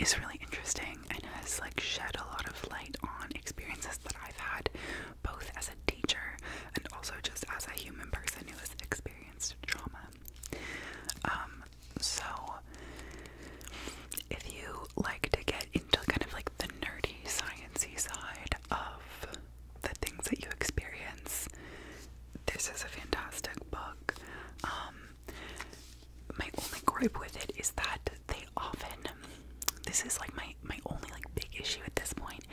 is really interesting and has like shed a lot of light on experiences that I've had, both as a teacher and also just as a human person who has experienced trauma. So if you like to get into kind of like the nerdy, sciencey side of the things that you experience, this is a fantastic book. My only gripe with it is that they often, this is like my only like big issue at this point,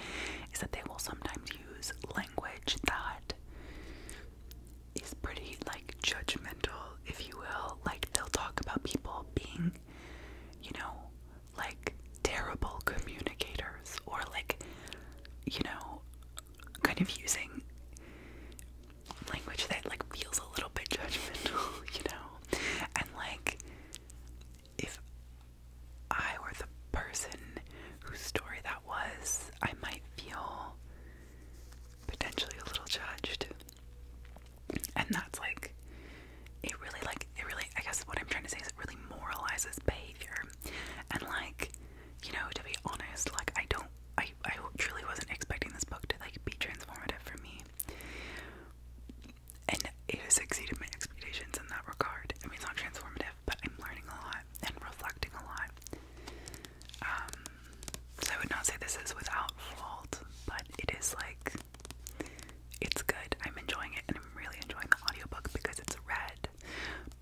is that they will sometimes use language that is pretty like judgmental, if you will. Like they'll talk about people being, you know, like terrible communicators, or like, you know, kind of using language that like feels a little bit judgmental, you know, and like if I were the person whose story that was, I might feel potentially a little judged. And that's like, it really, I guess what I'm trying to say is it really moralizes behavior. And like, you know, to be honest, like I truly wasn't expecting this book to like be transformative for me. And it has exceeded my expectations in that regard. I mean, it's not transformative, but I'm learning a lot and reflecting a lot. So I would not say this is without fault, but it is like, it's good. I'm enjoying it, and I'm really enjoying the audiobook because it's read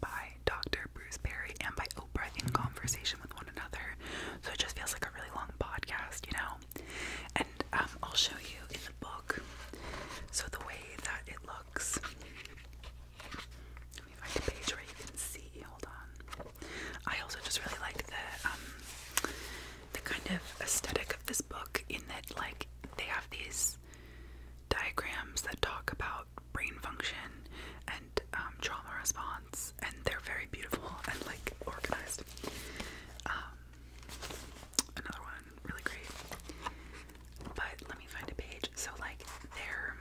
by Dr. Bruce Perry and by Oprah in conversation with one another. So it just feels like a really long podcast, you know? And I'll show you in the book. So the way that it looks, let me find a page where you can see. Hold on. I also just really like the kind of aesthetic of this book, in that like they have these diagrams that talk about brain function and trauma response, and they're very beautiful and like organized. Another one, really great. But let me find a page. So like they're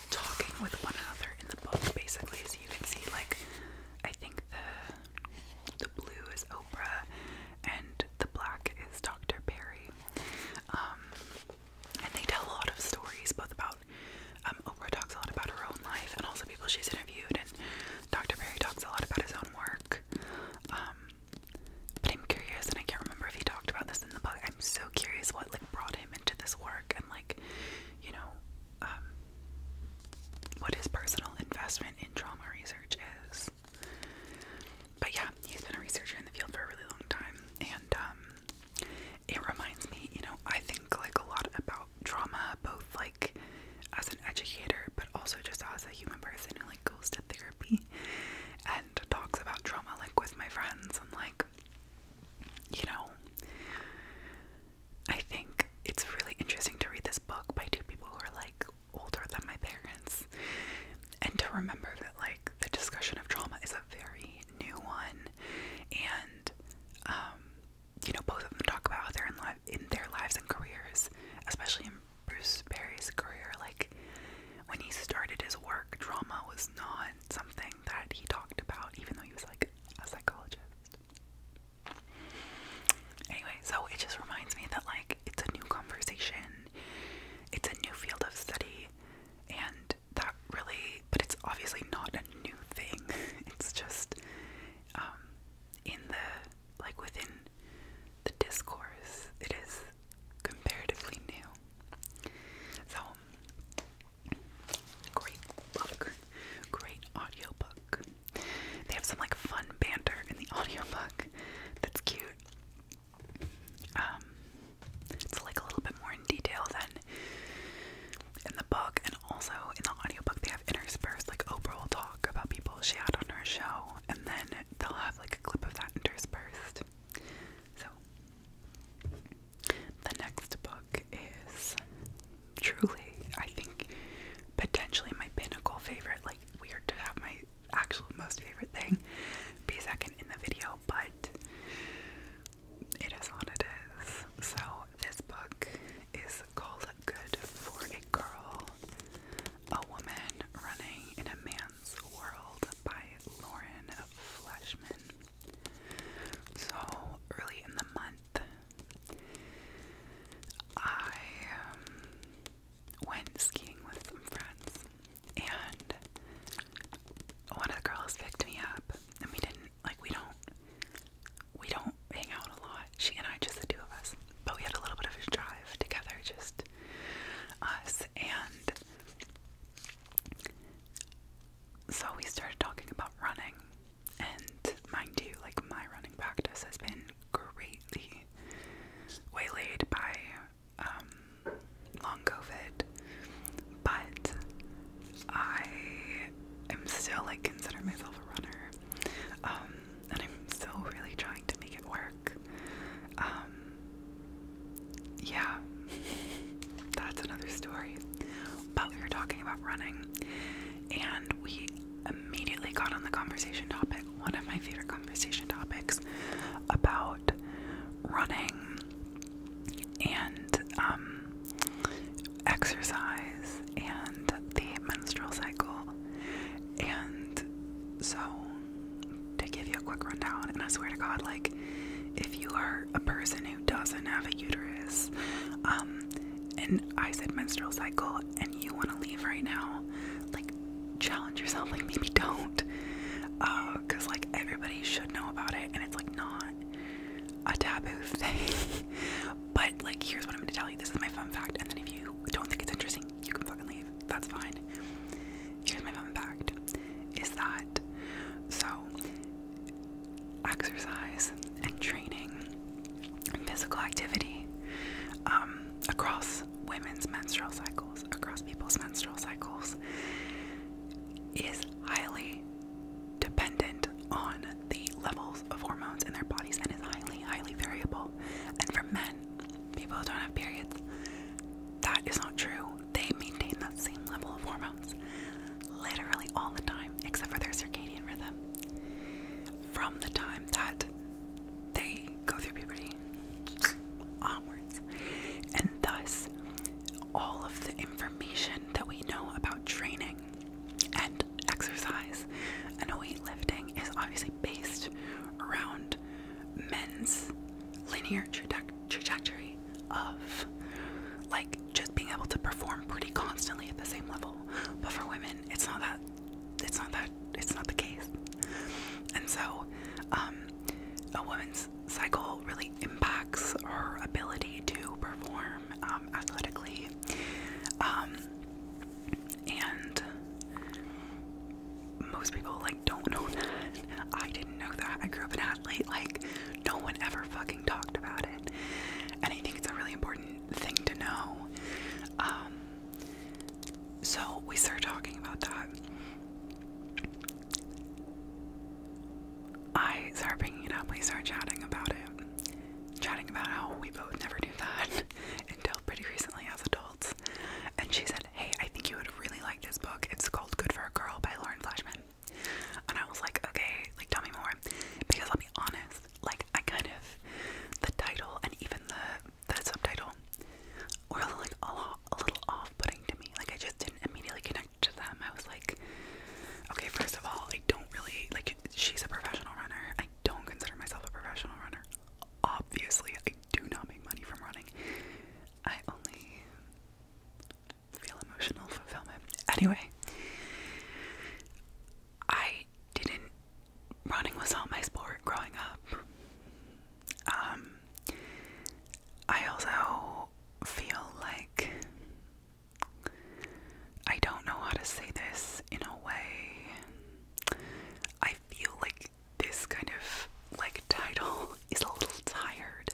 talking with one another in the book, basically, so you can see like, I think the blue is Oprah and the black is Dr. Perry. And they tell a lot of stories, both about Oprah talks a lot about her own life and also people she's interviewed, and Dr. Perry talks a lot about his own work. But I'm curious, and I can't remember if he talked about this in the book. I'm so curious what like brought him into this work, and like, you know, what his personal investment in trauma research is. But yeah, he's been a researcher in the field for a really long time, and it reminds me, you know, I think like a lot about trauma, both like as an educator, but also just as a human person who like goes to therapy and talks about trauma like with my friends, and like, you know, I think it's really interesting to read this book by two people who are like older than my parents, and to remember that like the discussion of trauma is a very new one, and you know, both of them talk about how they're in their lives and careers, especially in Bruce Perry's career. Like when he started his work, trauma was not something that he talked about, even though he was like a psychologist. Anyway, so it just reminds me that like it's a new conversation, it's a new field of study, and that really, but it's obviously not a new thing. It's just in the like within the discourse, it is comparatively new. So great book, great audiobook. They have some like fun banter in the audiobook that's cute. It's like a little bit more in detail than in the book, and also in the audiobook they have interspersed, like Oprah will talk about people she had on her show, and then they'll have like a clip of that interspersed. So the next book is truly, I think, potentially my pinnacle favorite. Like, weird to have my actual most favorite thing be second in the video, but it is what it is. So this book is called Good for a Girl, A Woman Running in a Man's World by Lauren Fleshman. So early in the month, and we immediately got on the conversation topic, one of my favorite conversation topics, about running and exercise and the menstrual cycle. And so, to give you a quick rundown, and I swear to God, like, if you are a person who doesn't have a uterus, and I said menstrual cycle, and you want to leave right now, like, challenge yourself, like, maybe don't, because, like, everybody should know about it, and it's, like, not a taboo thing. But, like, here's what I'm gonna tell you. This is my fun fact, and then if you don't think it's interesting, you can fucking leave. That's fine. Here's my fun fact, is that, so, exercise and training and physical activity, across women's menstrual cycles, across people's menstrual cycles, is highly dependent on the levels of hormones in their bodies, and is highly variable. And for men, people who don't have periods, that is not true. They maintain that same level of hormones literally all the time, except for their circadian rhythm, from the time that they go through puberty onwards. And thus, all of the information that we know about training and exercise and weightlifting is obviously based around men's linear trajectory of, like, just being able to perform pretty constantly at the same level. But for women, it's not the case. And so, a woman's cycle really impacts her ability to perform athletically. And most people, like, don't know that. I didn't know that. I grew up an athlete. Like, no one ever fucking talked about it. And I think it's a really important thing to know. So we started talking about that. I started bringing it up. We started chatting about it. Chatting about how we both never knew that until pretty recently as adults. And she said, hey, I think you would really like this book. It's called Good for a Girl by Lauren Flashman. And I was like, okay, like, tell me more. Because I'll be honest, like, I kind of, the title and even the subtitle were like a little off-putting to me. Like, I just didn't immediately connect to them. I was like, okay, first of all, I don't really, like, she's a professional runner. I don't consider myself a professional runner. Obviously, I do not make money from running. I only feel emotional fulfillment. Anyway, running was not my sport growing up. I also feel like, I don't know how to say this in a way. I feel like this kind of, like, title is a little tired.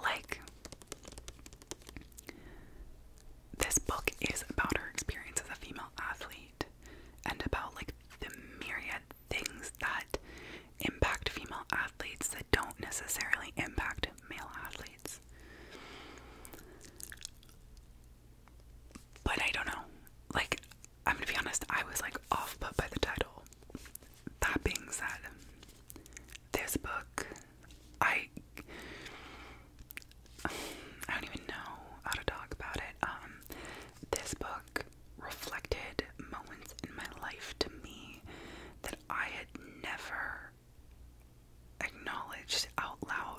Like, this book is about her experience as a female athlete and about, like, the myriad things that impact female athletes that don't necessarily impact male athletes. But I don't know. Like, I'm gonna be honest, I was, like, off put by the title. That being said, this book, I don't even know how to talk about it. This book reflected moments in my life to me that I had never acknowledged out loud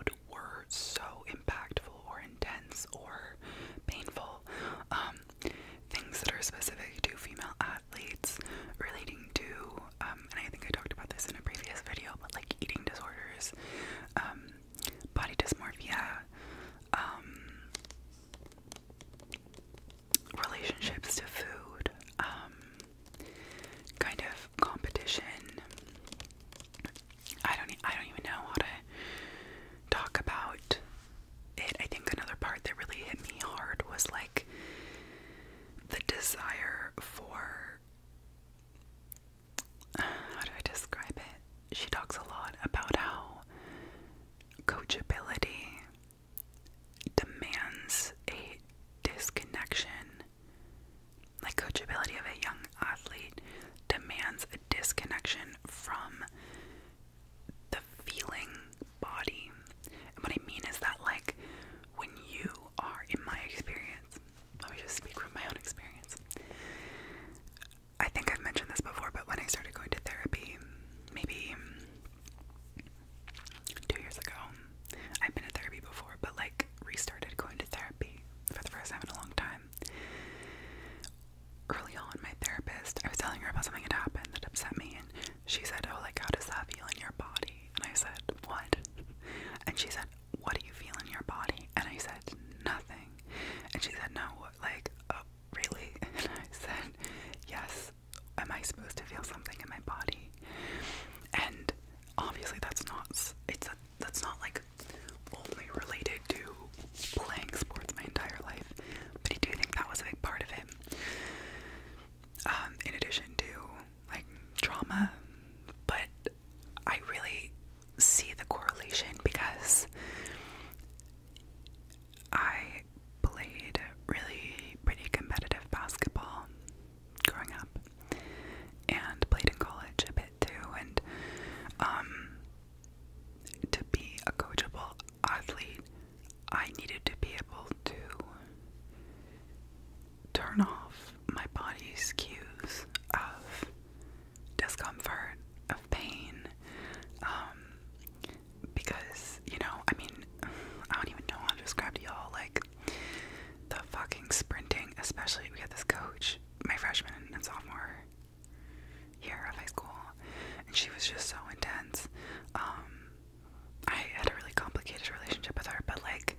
she was just so intense. I had a really complicated relationship with her, but like,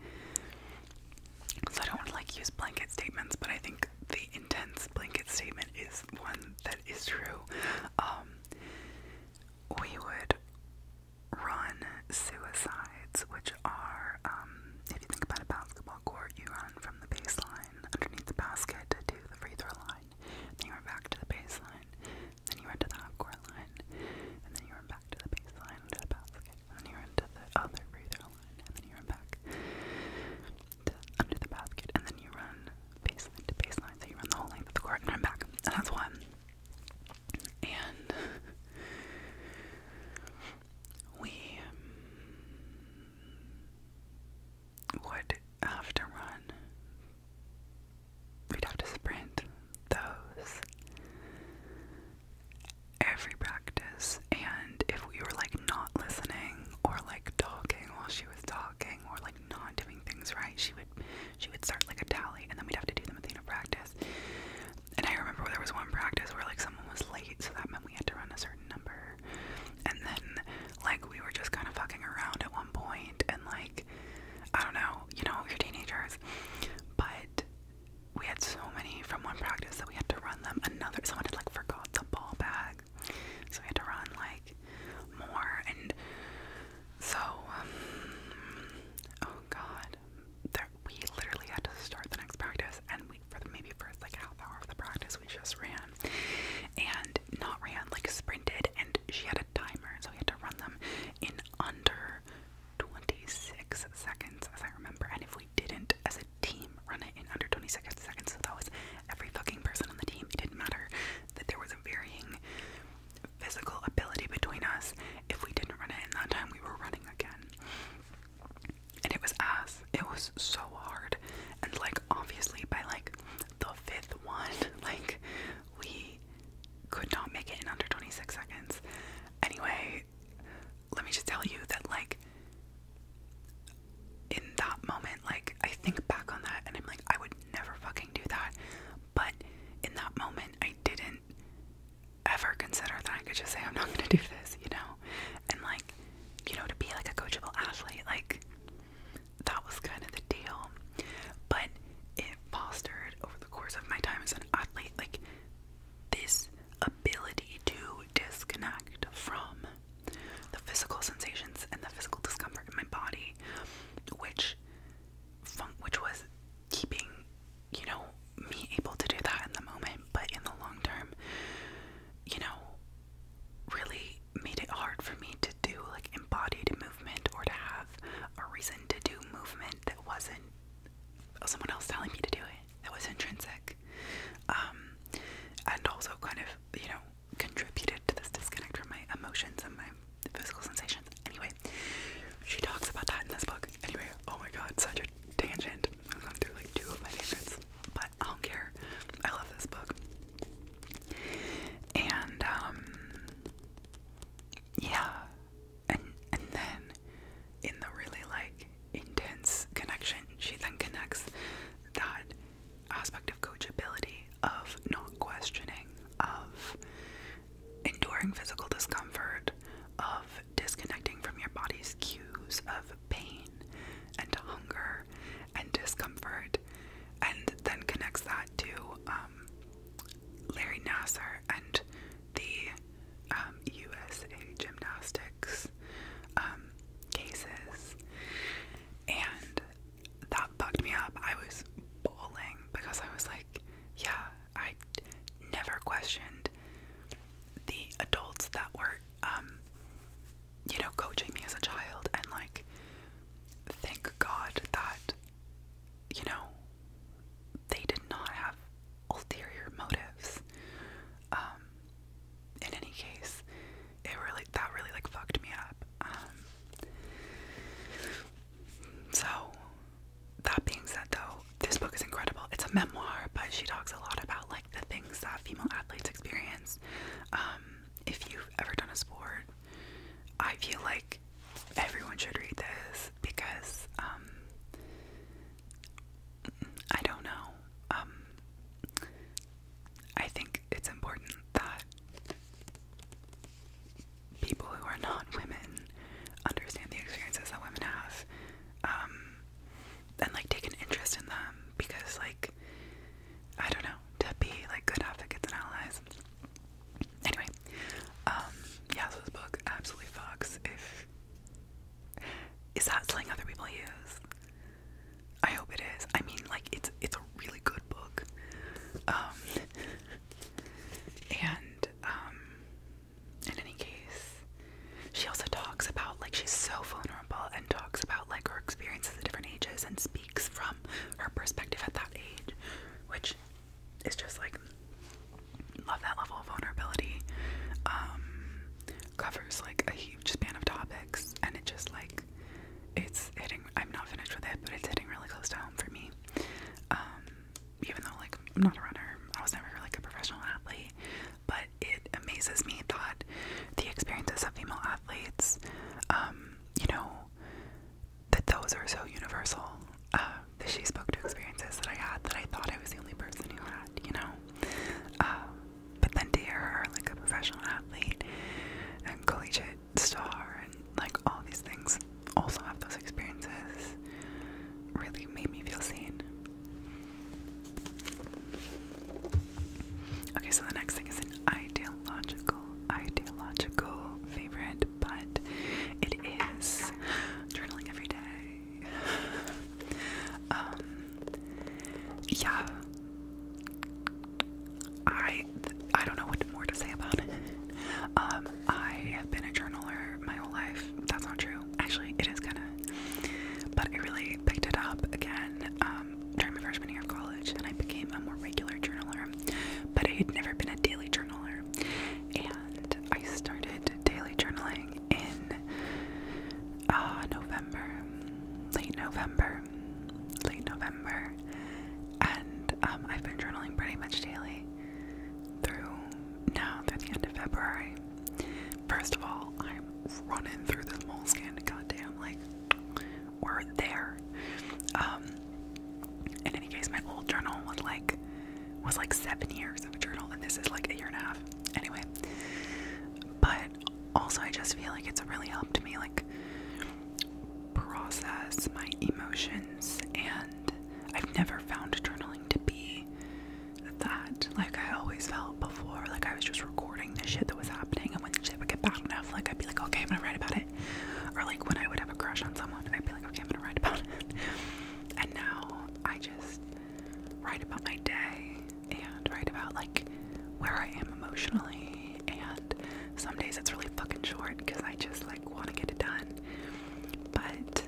so I don't want to like use blanket statements, but I think the intense blanket statement is one that is true. We would run suicides, which are, if you think about a basketball court, you run from the baseline underneath the basket to the free throw line, then you run back to the baseline, then you run to the half court line, and then you run back to the baseline to the basket, and then you run to the other free throw line, and then you run back to under the basket, and then you run baseline to baseline, so you run the whole length of the court and run back, and that's one. And we would have to run, we'd have to sprint those every practice, and if we were like not listening or like talking while she was talking or like not doing things right, she would start like a tally, and then we'd have to do them at the end of practice. And I remember there was one practice where like someone was late, so that meant we had to run a certain number, and then like we were just kind of fucking around at one point, and like, I don't know, you know, you're teenagers, but we had so many from one practice that we had to run them another. Someone had like forgot the ball bag, so we had to run like more, and so oh god, we literally had to start the next practice, and we for the maybe first like half hour of the practice we just ran, and not ran, like sprinted, and she had a timer, so we had to run them in under 26 seconds, as I remember. And if we didn't, as a team, run it in under 26 seconds, so that was every fucking person on the team, it didn't matter that there was a varying physical ability between us. If we didn't run it in that time, we were running again. And it was so hard. And like, obviously by like the fifth one, like, we could not make it in under 26 seconds. Anyway, let me just tell you that like, in that moment, like, I think back on that and I'm like, I would never fucking do that. But in that moment, I didn't ever consider that I could just say, I'm not gonna do this, you know? And like, you know, to be like a coachable athlete, like, that was kind of the deal. But it fostered over the course of my time as an athlete, like, this ability to disconnect from the physical sensations and the physical discomfort in my body, which was keeping, you know, me able to do that in the moment, but in the long term, you know, really made it hard for me to do like embodied movement or to have a reason to do movement that wasn't someone else telling me to do it, that was intrinsic, and also kind of, you know, contributed to this disconnect from my emotions and my physical sensations. Anyway, she talks about that in this book. Anyway, oh my god, such a tangent. I'm going through like two of my favorites, but I don't care. I love this book. And yeah, and then in the really like intense connection, she then connects that aspect of coachability, of not questioning, of enduring physical discomfort, of disconnecting from your body's cues of pain and hunger and discomfort, and then connects that to Larry Nassar and the USA gymnastics cases, and that fucked me up. I was bawling because I was like, yeah, I never questioned the adults that were you know, coaching me as a child, and like, thank God that, you know, they did not have ulterior motives. In any case, that really like fucked me up. So that being said, though, this book is incredible. It's a memoir, but she talks a lot about like the things that female athletes experience. If you've ever done a sport, I feel like everyone should read this because I don't know. I think it's important that running through the moleskin. Goddamn, like, we're there. In any case, my old journal was like 7 years of a journal, and this is like a year and a half. Anyway, but also I just feel like it's really helped me like process my emotions, and I've never found journaling to be that. Like, I always felt before like I was just recording the shit that was happening, and when shit would get bad enough, like I'd be like, okay, I'm gonna write about it. Or like when I would have a crush on someone, I'd be like, okay, I'm gonna write about it. And now I just write about my day and write about like where I am emotionally, and some days it's really fucking short because I just like want to get it done. But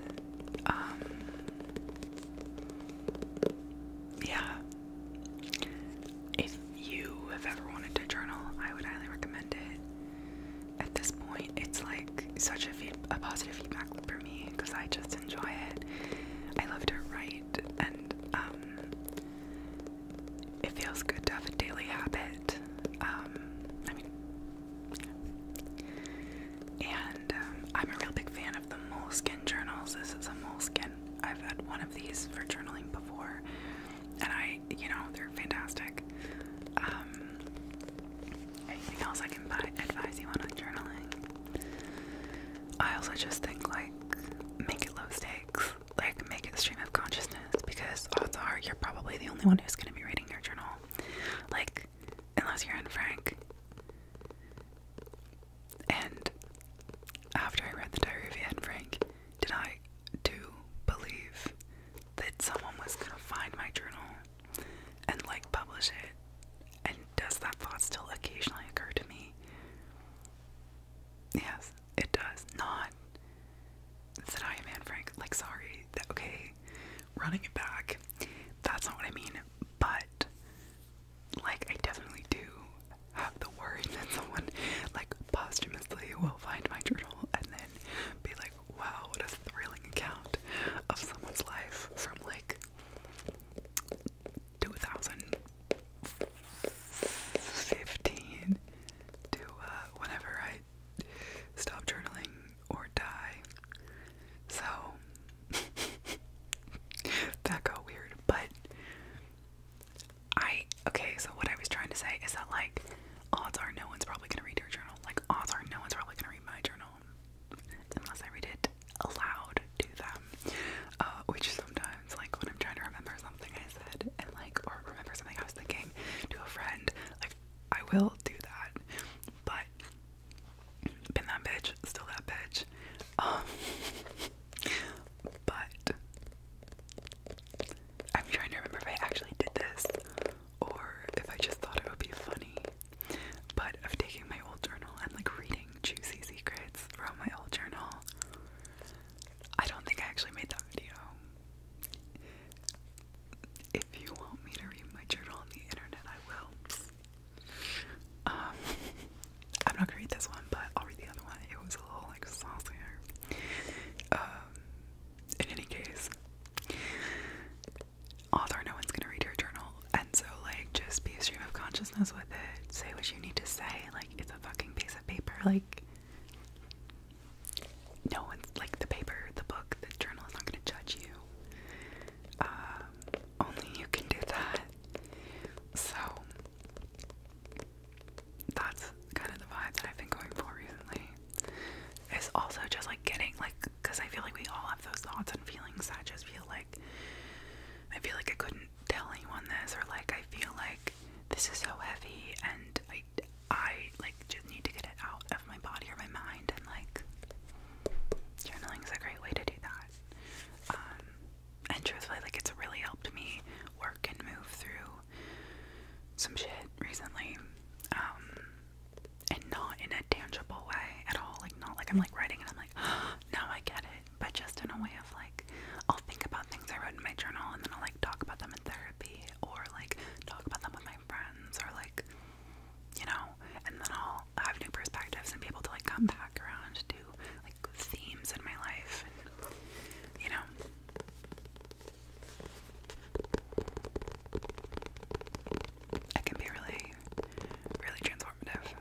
yeah, if you have ever wanted to journal, I would highly recommend it. At this point, it's like such a positive feedback loop for me because I just enjoy it. I love to write, and it feels good to have a daily habit. I mean, and I'm a real big fan of the moleskin journals. This is a moleskin. I've had one of these for journaling before, and they're fantastic. Anything else I can advise you on journaling? I also just think, like, make it low stakes. Like, make it a stream of consciousness, because odds are you're probably the only one who's going to be reading your journal. Like, unless you're Anne Frank. And after I read the Diary of Anne Frank, did I do believe that someone was going to find my journal and, like, publish it? And does that thought still occasionally occur to me? Yes, it does. Not that I am Anne Frank. Like, sorry. Okay, running it back. That's not what I mean. But, like, I definitely do have the worry that someone, like, posthumously will find my journal and then be like, wow, what a thrilling account of someone's life from, like, 2015 to whenever I stop journaling or die. So that got weird, but so what I was trying to say is that, like, odds are no one's probably gonna read your journal. Like, odds are no one's probably gonna read my journal unless I read it aloud to them, which sometimes, like, when I'm trying to remember something I said and, like, or remember something I was thinking to a friend, like, I will do that. But been that bitch, still that bitch. But I'm trying to remember if I actually did this or if I just thought it would be funny. But of taking my old journal and, like, reading juicy secrets from my old journal. I don't think I actually made that video. If you want me to read my journal on the internet, I will. I'm not gonna read this one, but I'll read the other one. It was a little, like, saucier. In any case, odds are no one's gonna read your journal, and so, like, just be a stream of consciousness with it. Say what you need to say. Like, it's a fucking piece of paper. Like, no one's, like, the paper, the book, the journal is not gonna judge you. Only you can do that. So that's kind of the vibe that I've been going for recently. It's also just, like, getting, like, because I feel like we all have those thoughts and feelings that just feel like, I feel like I couldn't tell anyone this, or, like, I feel like this is so heavy, and I like, just need to get it out of my body or my mind, and, like, journaling is a great way to do that. And truthfully, like, it's really helped me work and move through some shit recently, and not in a tangible way at all. Like, not like I'm, like, writing and I'm like, oh, now I get it, but just in a way of, like, I'll think about things I wrote in my journal and then I'll, like, talk about them in therapy, or, like, talk about them with my friends, or, like, and then I'll have new perspectives and be able to, like, come back around to, like, themes in my life, and, it can be really, really transformative.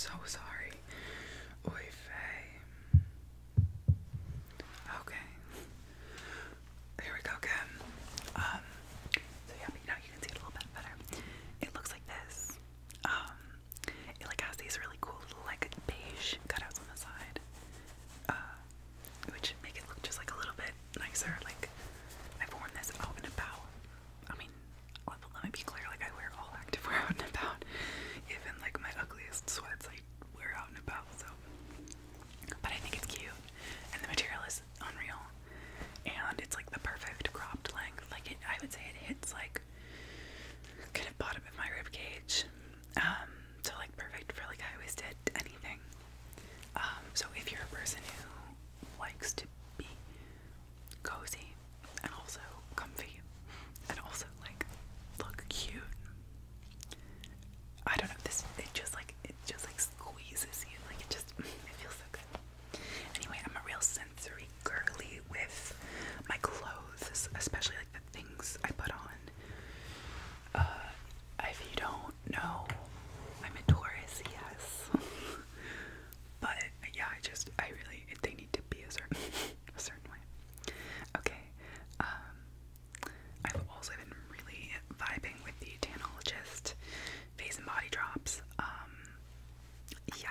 so sorry. Oy vey. Okay. Here we go again. So yeah, now you can see it a little bit better. It looks like this. It like has these really cool little like beige cutouts on the side. Which make it look just like a little bit nicer. Like I've worn this out and about. I mean, let me be clear, like I wear all activewear out and about. Even like my ugliest sweats I wear out and about, so. But I think it's cute. And the material is unreal. And it's like the perfect cropped length. Like I would say it hits like kind of bottom of my rib cage. So like perfect for like high-waisted anything. So if you're a person who likes to be cozy and also comfy and also like look cute, I don't know, it just like squeezes you, like it feels so good. Anyway, I'm a real sensory girly with my clothes, especially like the things I put on. If you don't know, I'm a Taurus, yes. But yeah, I really, they need to be a certain way. Okay, I've also been really vibing with the Tanologist face and body drops. Yeah,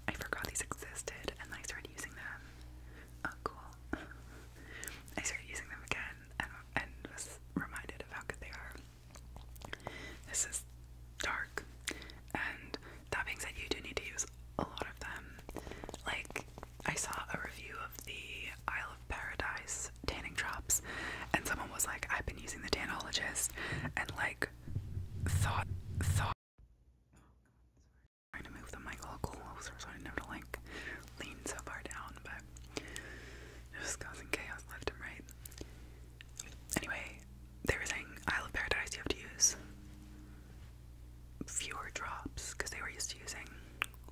I forgot these existed and I started using them. Oh, cool. I started using them again and was reminded of how good they are. This is dark, and that being said, you do need to use a lot of them. Like, I saw a review of the Isle of Paradise tanning drops, and someone was like, I've been using the Tanologist, and like, thought, trying to move the mic a little closer so I didn't have to like lean so far down, but it was causing chaos left and right. Anyway, they were saying Isle of Paradise, you have to use fewer drops because they were used to using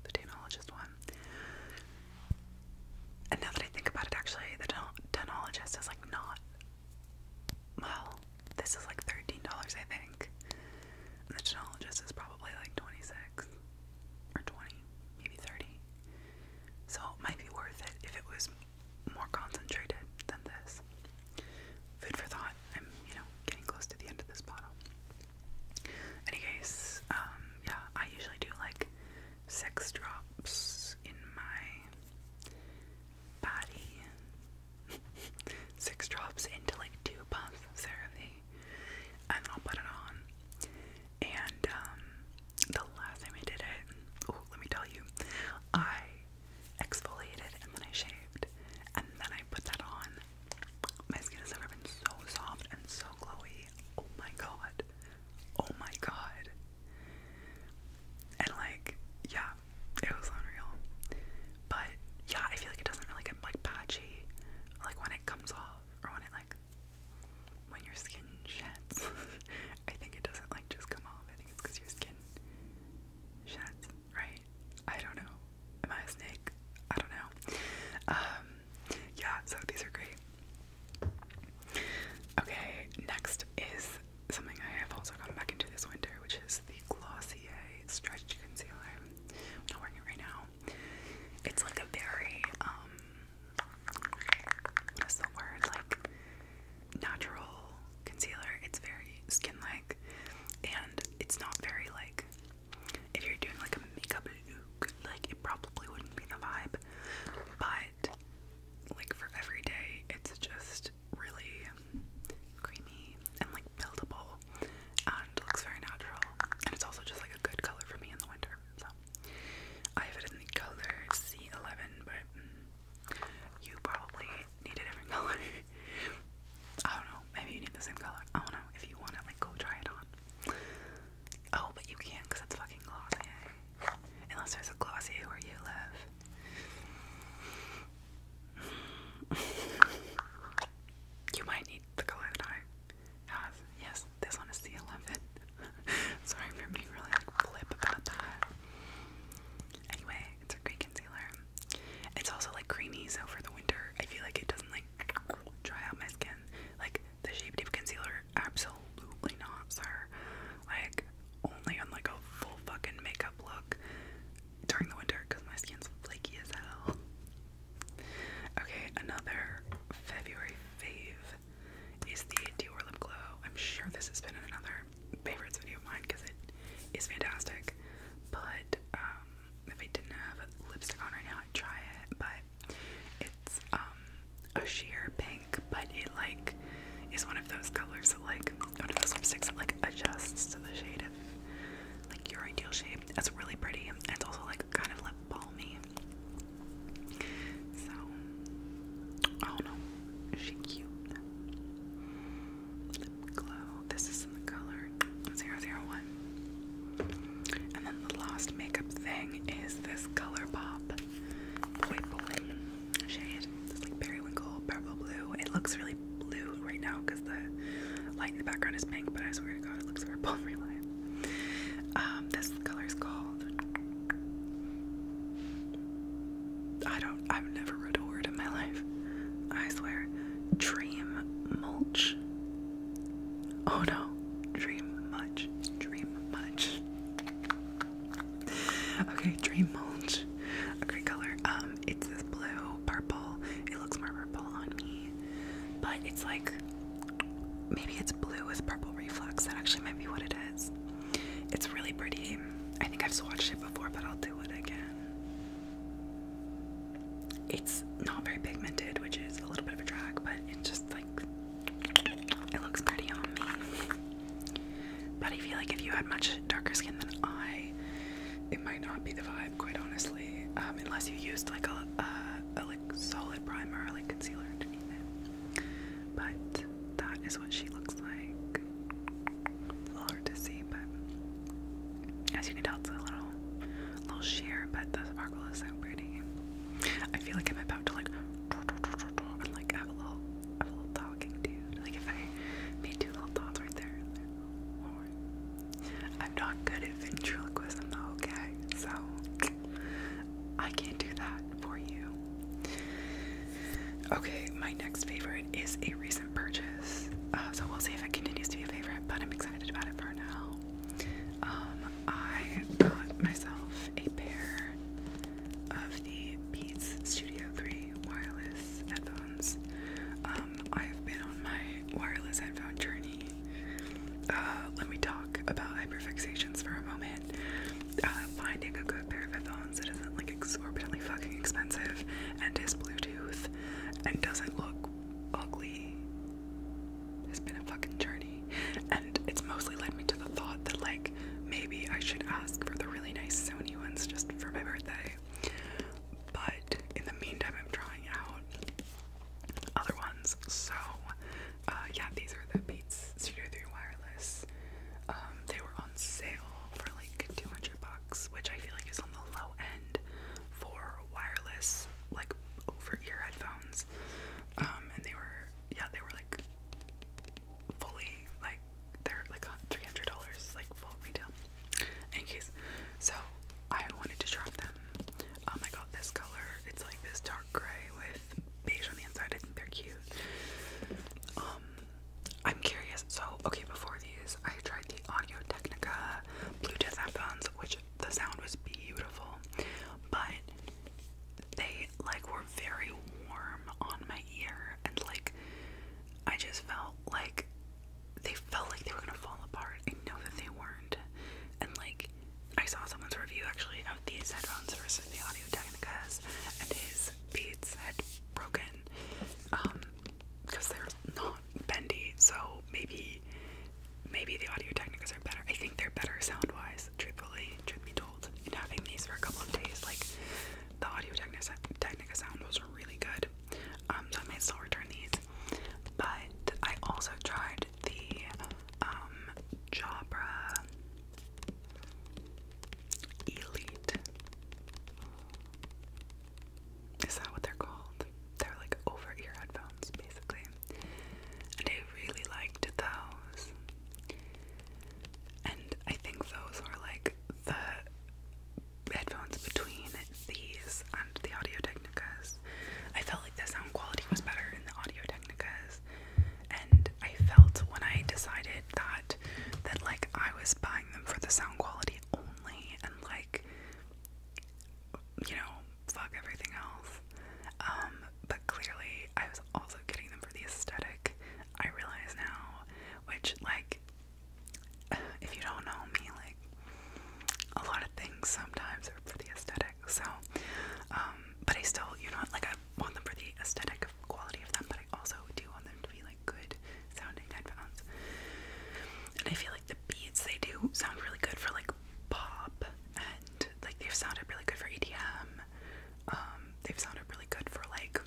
the Tanologist one. And now that I think about it, actually, the Tanologist is like not, well, this is like $13, I think. And the Tanologist is probably like 26 or 20, maybe 30. So it might be worth it if it was more concentrated than this. Food for thought. I'm, getting close to the end of this bottle. Any case, yeah, I usually do like 6 drops in my body. 6 drops into like 2 pumps of CeraVe, and then I'll put it on. And the last time I did it, oh, let me tell you, I exfoliated and then I shaved, and then I put that on. My skin has never been so soft and so glowy. Oh my god. Oh my god. And like, yeah, it was unreal. But yeah, I feel like it doesn't really get like patchy, like when it comes off, or when your skin sheds. I think it doesn't like just come off. I think it's because your skin sheds, right? I don't know. Am I a snake? I don't know. Yeah, so these are great. Okay, next is something I have also gotten back into this winter, which is the Glossier Stretch Concealer. I'm not wearing it right now. It's like a very, what is the word? Like, natural concealer. It's very skin-like, and it's not very, like, if you're doing, like, a makeup look, like, it probably wouldn't be the vibe, but, like, for every day, it's just really creamy and, like, buildable, and looks very natural, and it's also just, like, a good color for me in the winter, so, I have it in the color C11, but you probably need a different color. I don't know, maybe you need the same color. I don't know. If you want it, like, go try it on. sure this has been another favorites video of mine because it is fantastic. But if I didn't have lipstick on right now, I'd try it. But it's a sheer pink, but it like is one of those colors that like one of those lipsticks that like adjusts to the shade of like your ideal shade. It's really pretty, and it's also like kind of lip balmy. So, oh no, is she cute? Lip glow. This is in the color 001. And then the last makeup thing is this Color Pop Purple shade. It's like periwinkle purple blue. It looks really blue right now because the light in the background is pink, but I swear to God, it looks purple in real life. This color is called, I've never read a word in my life. I swear. Dream Mulch. Oh no. Dream Much. Okay, Dream Mulch. A great color. It's this blue, purple. It looks more purple on me. But it's like, maybe it's blue with purple reflex. That actually might be what it is. It's really pretty. I think I've swatched it before, but I'll do it again. It's not very pigmented, which is a little bit of a drag, but it's just like, it looks pretty on me. But I feel like if you had much darker skin than I, it might not be the vibe, quite honestly, unless you used like a like solid primer or like concealer underneath it. But that is what she looks like. It's a little hard to see, but as you can tell, it's a little sheer, but the sparkle is so pretty. I feel like I'm about to like and like have a little talking dude. Like if I made two little dots right there. I'm not good at ventriloquism though, okay? So I can't do that for you. Okay, my next favorite is a recent purchase. So we'll see if it continues to be a favorite, but I'm excited about it for now. I got myself a pair of the Beats Studio 3 wireless headphones. I've been on my wireless headphone journey. Let me talk about hyperfixations for a moment. Finding a good pair of headphones that isn't like exorbitantly fucking expensive and is Bluetooth and doesn't look ugly has been a fucking journey. And it's mostly led me to the thought that like maybe I should ask for the really nice Sony ones just for my birthday. But in the meantime, I'm trying out other ones. So yeah, these are the Beats Studio 3 wireless. They were on sale for like $200, which I feel like is on the low end for wireless, like over And I feel like the beats they do sound really good for like pop, and like they've sounded really good for EDM. They've sounded really good for like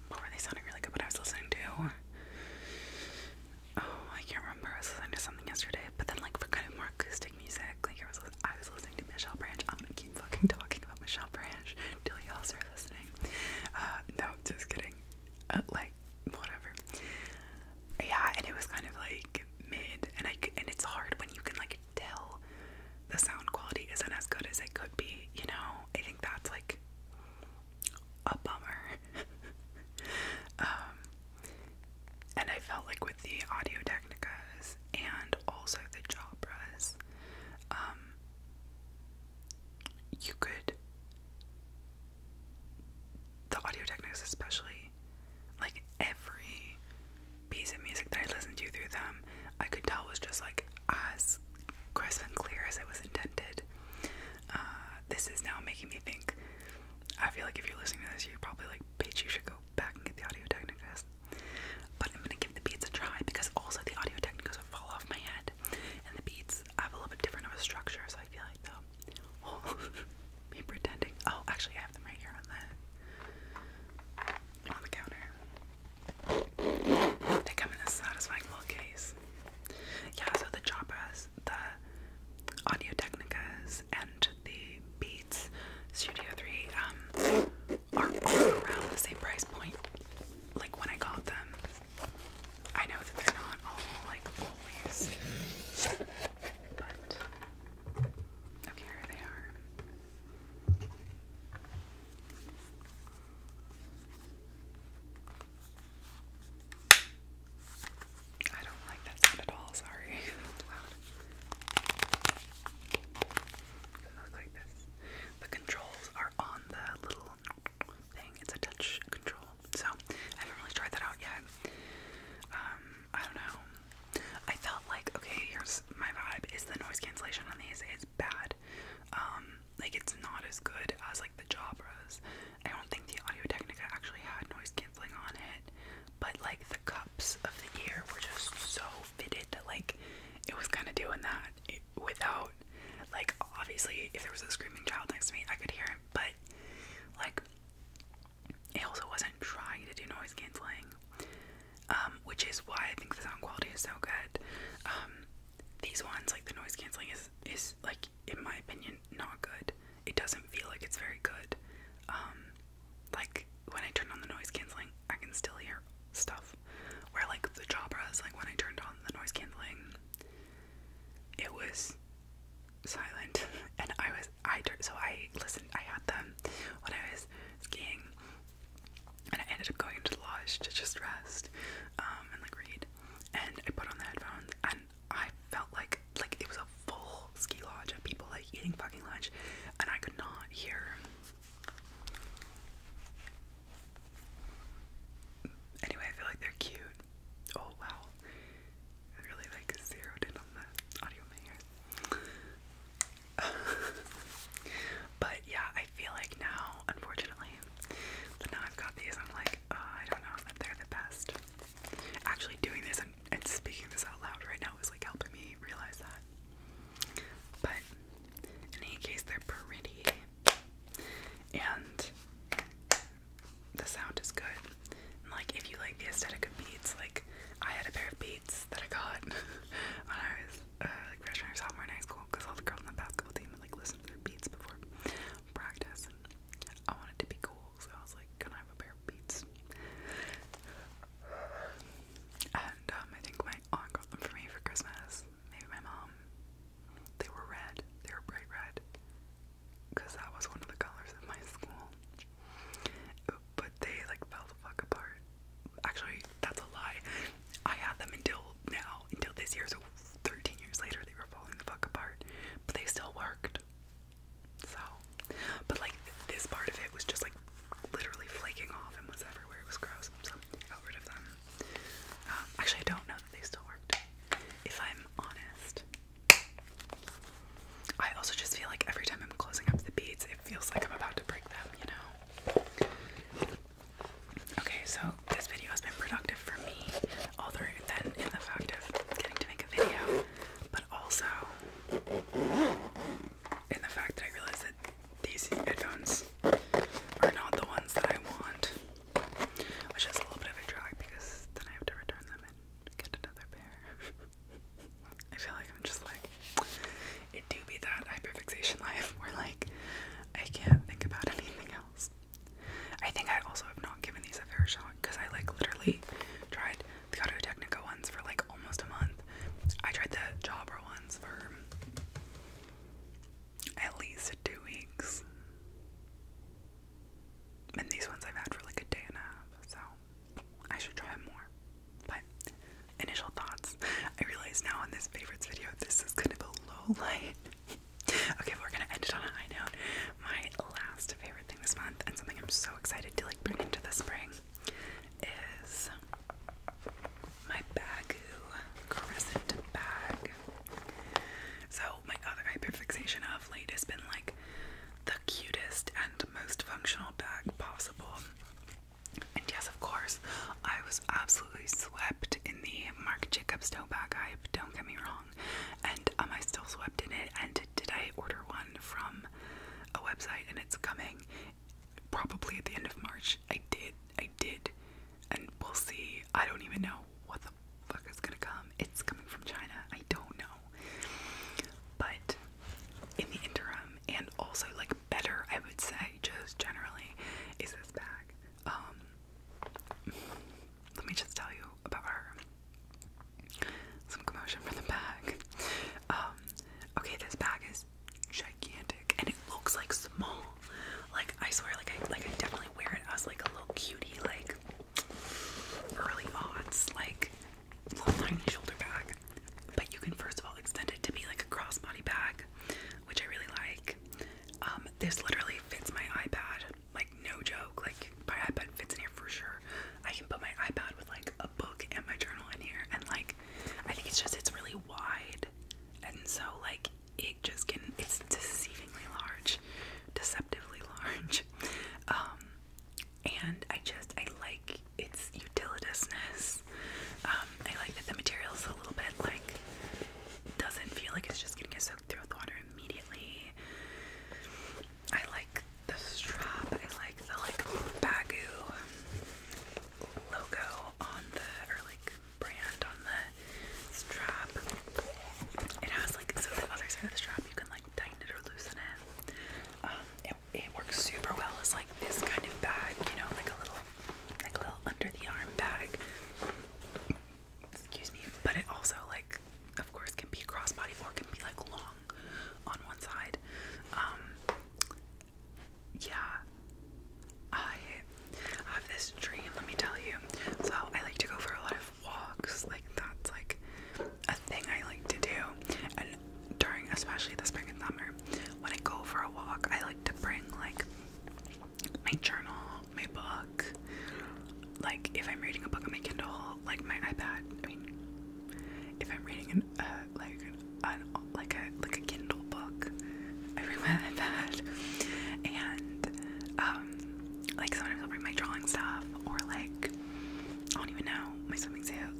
what were they sounding really good when I was listening to? Oh, I can't remember. I was listening to something yesterday, but then like for kind of more acoustic music, like I was listening to Michelle Branch. I'm gonna keep fucking talking about Michelle Branch till y'all start listening. No, just kidding. Like whatever. Yeah, and it was kind of like mid, and it's hard when you can like tell the sound quality isn't as good as it could be. You know, I think that's like a bummer. And I felt like with the Audio Technicas and also the Jabras, you could, the Audio Technicas especially, like every piece of music that I listened to through them, I could tell was just like as crisp and clear as it was intended. This is now making me think, I feel like if you're listening to this, you're probably like, bitch, you should go back and get the Audio Technicas. But I'm gonna give the beats a try because also the Audio Technicas would fall off my head, and the beats have a little bit different of a structure, so I feel like though, me pretending. Oh, actually, I have them right here on the counter. They come in a satisfying little case. Yeah, so the Jabras, the Audio Technicas, and the Beats Studio 3 are all around the same price point. Like when I got them, I know that they're not all like always, but okay, here they are. I don't like that sound at all, sorry. It's loud. They look like this. The controls are on the little thing. It's a touch control. So I haven't really tried that out yet. I don't know. I felt like, okay, here's my vibe, is the noise cancellation on these is bad. Like it's not as good as like the Jabras. I don't think the Audio Technica actually had noise cancelling on it, but like the cups of the ear were just so fitted that like it was kind of doing that without, like, obviously if there was a screaming child next to me I could hear him, but like it also wasn't trying to do noise cancelling, which is why I think the sound quality is so good. These ones, like the noise cancelling is like, in my opinion, not good. It doesn't feel like it's very good. Like when I turn on the noise cancelling, I can still hear stuff. Where like the Jabras, like when I turned on the noise cancelling, it was silent. And I had them when I was skiing, and I ended up going into the lodge to just rest, and like read. And I put on the headphones, and I felt like it was a full ski lodge of people like eating fucking lunch, and I could not hear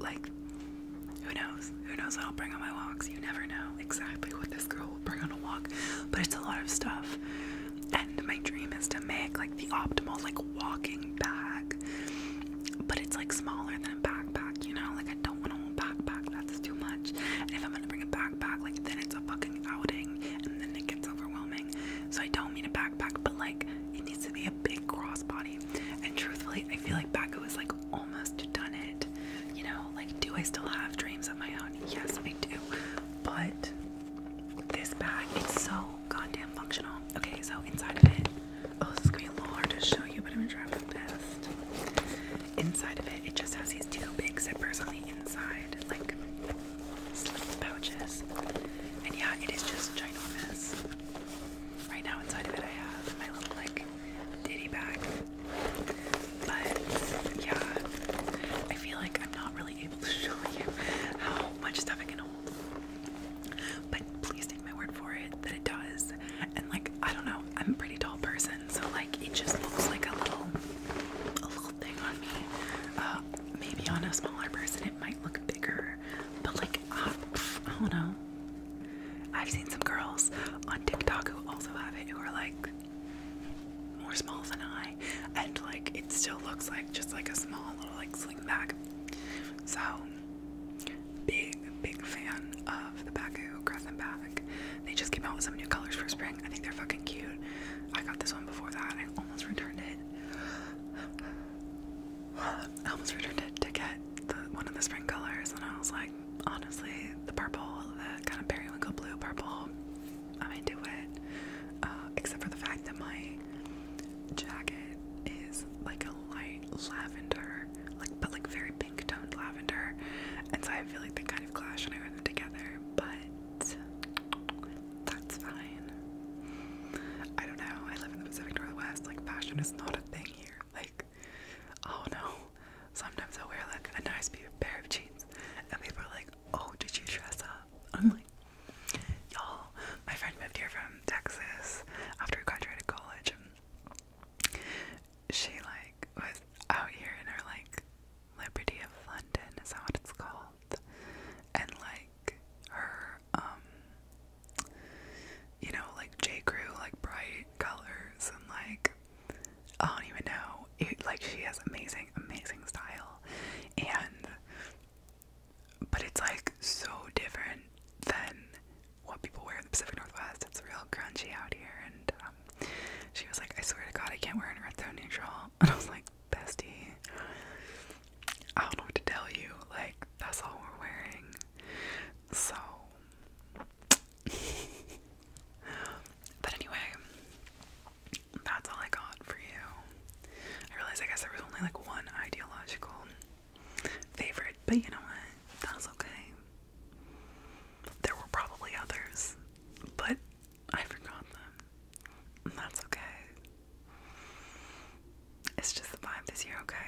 like, who knows? Who knows what I'll bring on my walks? You never know exactly what this girl will bring on a walk, but it's a lot of stuff. And my dream is to make like the optimal like walking bag, but it's like smaller than a backpack, you know? Like I don't want a backpack, that's too much. And if I'm gonna bring a backpack, like then it's a fucking outing, and then it gets overwhelming. So I don't mean a backpack, but like it needs to be a big crossbody. And truthfully, I feel like Baku is like almost done it. You know, like do I still have dreams of my own? Yes, I do. But this bag, it's so goddamn functional. Okay, so inside of it, oh, this is gonna be a little hard to show you, but I'm gonna try my best. Inside of it, it just has these two big zippers on the inside, like slip pouches. And yeah, it is just ginormous. Right now, inside of it, I have my little like ditty bag. But yeah, I feel like I'm not really able to show you how much stuff it can hold. But please take my word for it that it does. And like, I don't know, I'm a pretty tall person, so like it just looks like a little thing on me. Maybe on a smaller person it might look bigger, but like I don't know. I've seen some girls on TikTok who also have it who are like more small than I, and like it still looks like just like a small little like sling bag. So big fan of the Baku Crescent bag. They just came out with some new colors for spring. I think they're fucking cute. I got this one before that. I almost returned it. I almost returned it to get one of the spring colors, and I was like, honestly, the purple, the kind of periwinkle blue purple, I'm into it. Except for the fact that my jacket is like a light lavender, but like very pink toned lavender, and so I feel like they kind of clash when I wear them together, but that's fine. I don't know, I live in the Pacific Northwest, like fashion is not a thing here. Like, oh no, sometimes I'll wear like a nice pair of jeans and people are like, oh, did you dress up? I'm like, y'all, my friend moved here from Texas after we graduated college. She like was out here in her like Liberty of London, is that what it's called? And like her you know, like J. Crew, like bright colors, and like I don't even know. Like she has amazing style, but it's like so different than what people wear in the Pacific Northwest. It's real grungy out here, and she was like, I swear to God, I can't wear an earth tone neutral. And I was like, bestie, I don't know what to tell you. Like, that's all we're wearing. So, but anyway, that's all I got for you. I realized I guess there was only like one ideological favorite, but you know what? That's okay. There were probably others, but I forgot them. That's okay. It's just the vibe this year, okay?